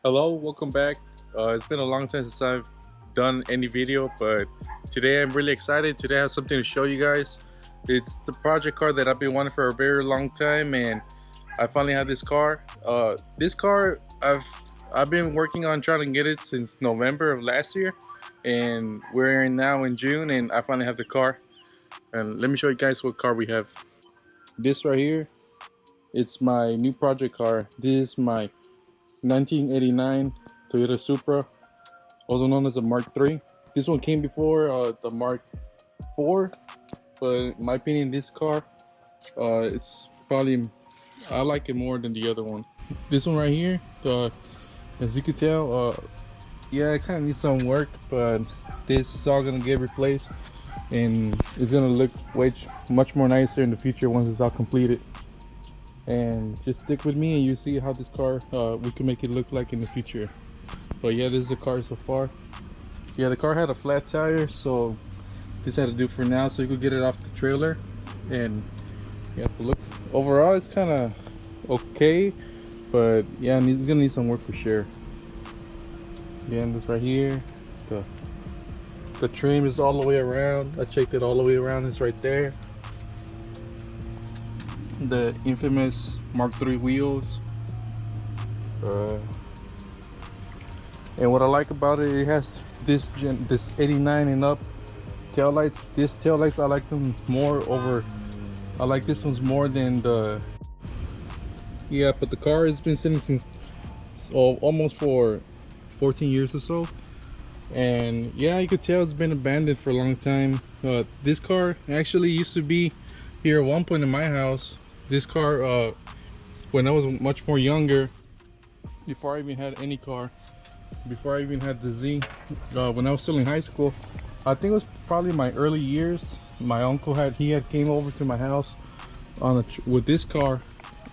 Hello, welcome back. It's been a long time since I've done any video, but today I'm really excited. Today I have something to show you guys. It's the project car that I've been wanting for a very long time, and I finally have this car. This car I've been working on trying to get it since November of last year, and we're now in June, and I finally have the car. And let me show you guys what car we have. This right here, it's my new project car. This is my 1989 Toyota Supra, also known as a Mark III. This one came before the Mark IV, but in my opinion, this car, it's probably, I like it more than the other one. This one right here, as you can tell, yeah, it kind of needs some work, but this is all gonna get replaced, and it's gonna look much more nicer in the future once it's all completed. And just stick with me and you see how this car we can make it look like in the future. But yeah, this is the car so far. Yeah, the car had a flat tire, so this had to do for now so you could get it off the trailer. And you have to look overall, it's kind of okay, but yeah, it's gonna need some work for sure. Yeah, and this right here, the trim is all the way around. I checked it all the way around. It's right there. The infamous Mark III wheels. And what I like about it, it has this 89 and up tail lights. These tail lights, I like them more over. I like this one's more than the. Yeah, but the car has been sitting since almost for 14 years or so, and yeah, you could tell it's been abandoned for a long time. This car actually used to be here at one point in my house. This car, when I was much more younger, before I even had any car, before I even had the Z, when I was still in high school, I think it was probably my early years. My uncle had came over to my house on with this car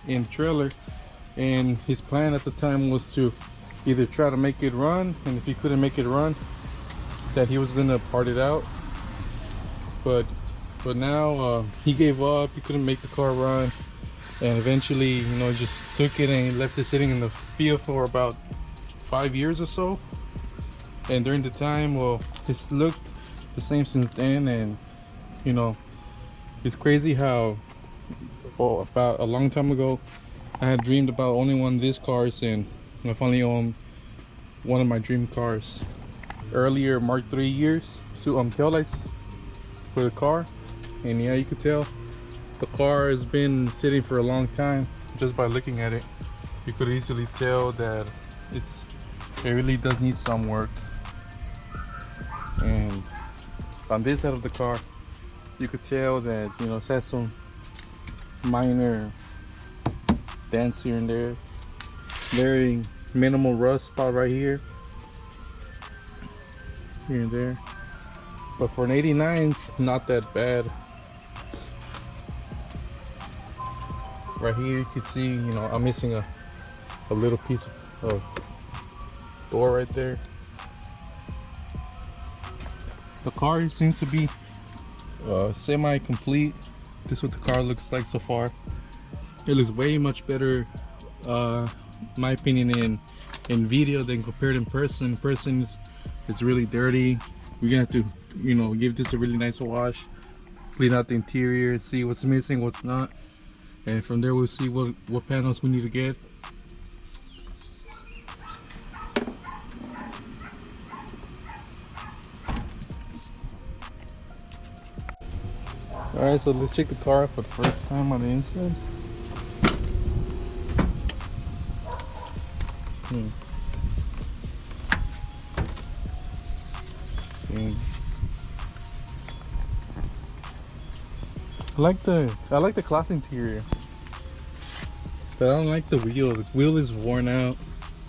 in the trailer, and his plan at the time was to either try to make it run, and if he couldn't make it run, that he was gonna part it out. But now he gave up. He couldn't make the car run, and eventually, you know, just took it and left it sitting in the field for about 5 years or so. And during the time, well, it's looked the same since then. And you know, it's crazy how, well, about a long time ago, I had dreamed about owning one of these cars, and I finally own one of my dream cars. Earlier Mark III years, so tail lights for the car, and yeah, you could tell the car has been sitting for a long time. Just by looking at it, you could easily tell that it really does need some work. And on this side of the car, you could tell that, you know, it has some minor dents here and there. Very minimal rust spot right here and there. But for an 89, it's not that bad. Right here you can see, you know, I'm missing a little piece of door right there. The car seems to be semi-complete. This is what the car looks like so far. It looks way much better, my opinion, in video than compared in person. In person, it's really dirty. We're gonna have to, you know, give this a really nice wash, clean out the interior, see what's missing, what's not, and from there we'll see what panels we need to get. Alright, so let's check the car out for the first time on the inside. I like the cloth interior, but I don't like the wheel. The wheel is worn out.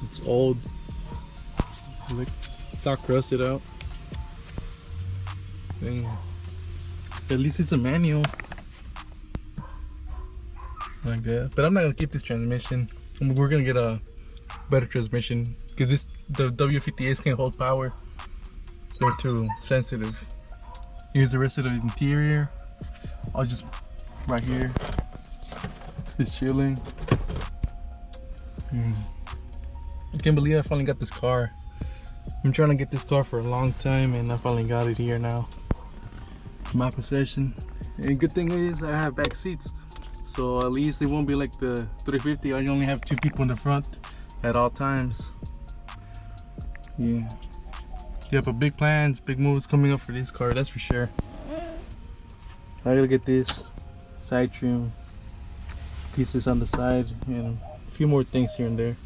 It's old. Look, it's all crusted out. And at least it's a manual like that. But I'm not gonna keep this transmission. We're gonna get a better transmission because the W58s can't hold power. They're too sensitive. Here's the rest of the interior. I'll just right here. It's chilling. I can't believe I finally got this car. I'm trying to get this car for a long time, and I finally got it here now. My possession. And good thing is I have back seats, so at least it won't be like the 350. I only have 2 people in the front at all times. Yeah. Yeah, but big plans, big moves coming up for this car, that's for sure. I gotta get this side trim pieces on the side and a few more things here and there.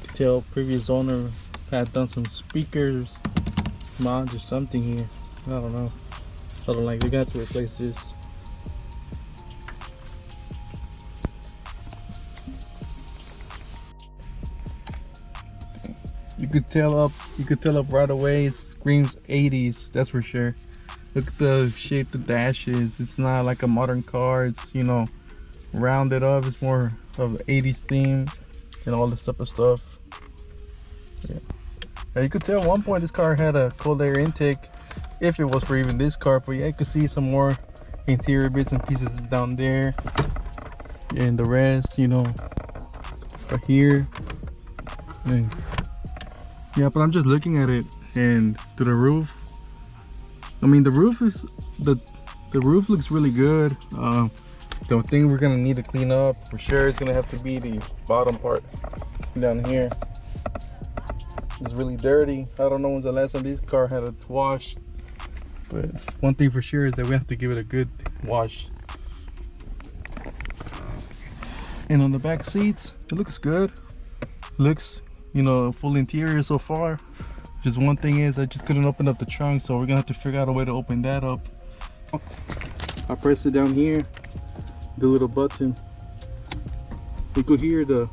You can tell previous owner had done some speakers mods or something here. I don't know. I don't like. They're gonna have to replace this. You could tell up right away. It screams 80s. That's for sure. Look at the shape the dash is. It's not like a modern car. It's, you know, rounded up. It's more of 80s theme and all this type of stuff. Yeah. Now you could tell at one point this car had a cold air intake, if it was for even this car. But yeah, you could see some more interior bits and pieces down there, and the rest, you know, right here. And yeah, but I'm just looking at it, and to the roof. I mean, the roof looks really good. The thing we're gonna need to clean up for sure is gonna have to be the bottom part down here. It's really dirty. I don't know when's the last time this car had a wash, but one thing for sure is that we have to give it a good wash. And on the back seats, it looks good. Looks, you know, full interior so far. Just one thing is I just couldn't open up the trunk, so we're gonna have to figure out a way to open that up. I press it down here, the little button. You could hear the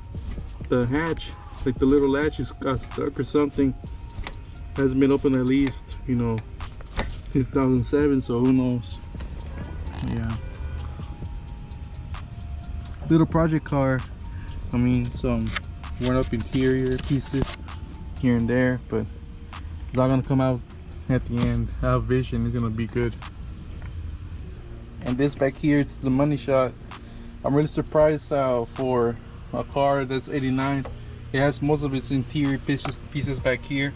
hatch, like the little latch is got stuck or something. Hasn't been open at least, you know, 2007, so who knows. Yeah, little project car. I mean, some worn up interior pieces here and there, but it's all gonna come out at the end. Our vision is gonna be good. And this back here, it's the money shot. I'm really surprised how for a car that's 89, it has most of its interior pieces back here.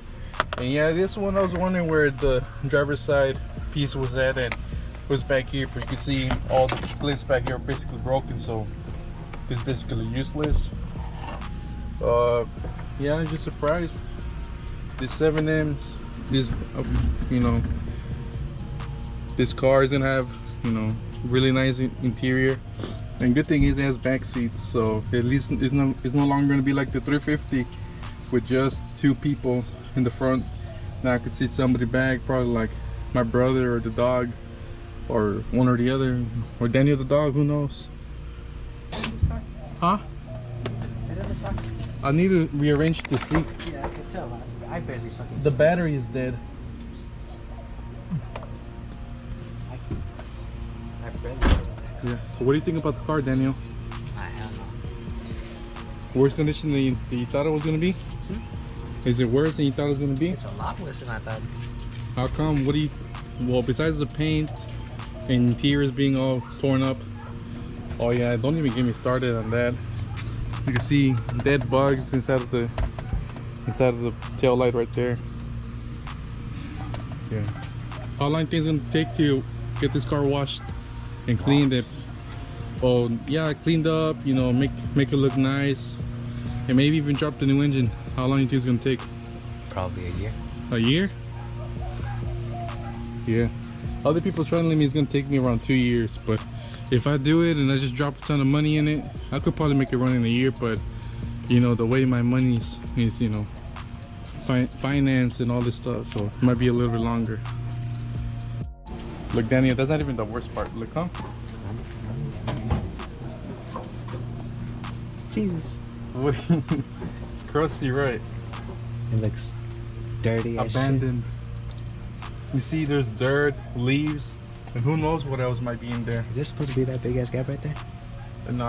And yeah, this one I was wondering where the driver's side piece was at, and it was back here. But you can see all the clips back here are basically broken, so it's basically useless. Yeah, I'm just surprised. This 7Ms, this you know, this car is gonna have, you know, really nice interior. And good thing is it has back seats, so at least it's no longer gonna be like the 350 with just 2 people in the front. Now I could sit somebody back, probably like my brother or the dog, or one or the other, or Daniel the dog, who knows. Huh? I need to rearrange the seat. Yeah, I can tell. I barely fucking. The battery is dead. I barely. Yeah. So what do you think about the car, Daniel? I don't know. Worse condition than you thought it was gonna be? Is it worse than you thought it was gonna be? It's a lot worse than I thought. How come? What do you? Well, besides the paint and interiors being all torn up. Oh yeah, don't even get me started on that. You can see dead bugs inside of the tail light right there. Yeah. How long things gonna take to get this car washed and cleaned? It. Oh yeah, cleaned up. You know, make it look nice, and maybe even drop the new engine. How long do you think it's gonna take? Probably a year. A year? Yeah. Other people telling me it's gonna take me around 2 years, but if I do it and I just drop a ton of money in it, I could probably make it run in a year. But you know, the way my money is, you know, finance and all this stuff, so it might be a little bit longer. Look, Daniel, that's not even the worst part. Look, huh? Jesus. It's crusty, right? It looks dirty. Abandoned. You see, there's dirt, leaves, and who knows what else might be in there. Is there supposed to be that big ass gap right there? And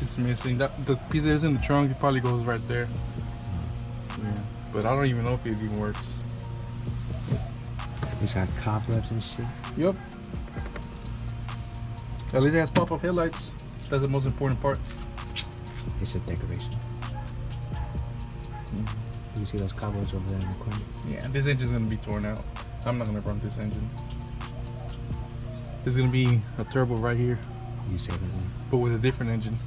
it's missing. That the piece that is in the trunk, it probably goes right there. Yeah, but I don't even know if it even works. It's got cobwebs and shit. Yep. At least it has pop-up headlights. That's the most important part. It's just decoration. You see those cobwebs over there in the corner? Yeah, this engine's gonna be torn out. I'm not gonna run this engine. There's gonna be a turbo right here, You say that one. but with a different engine.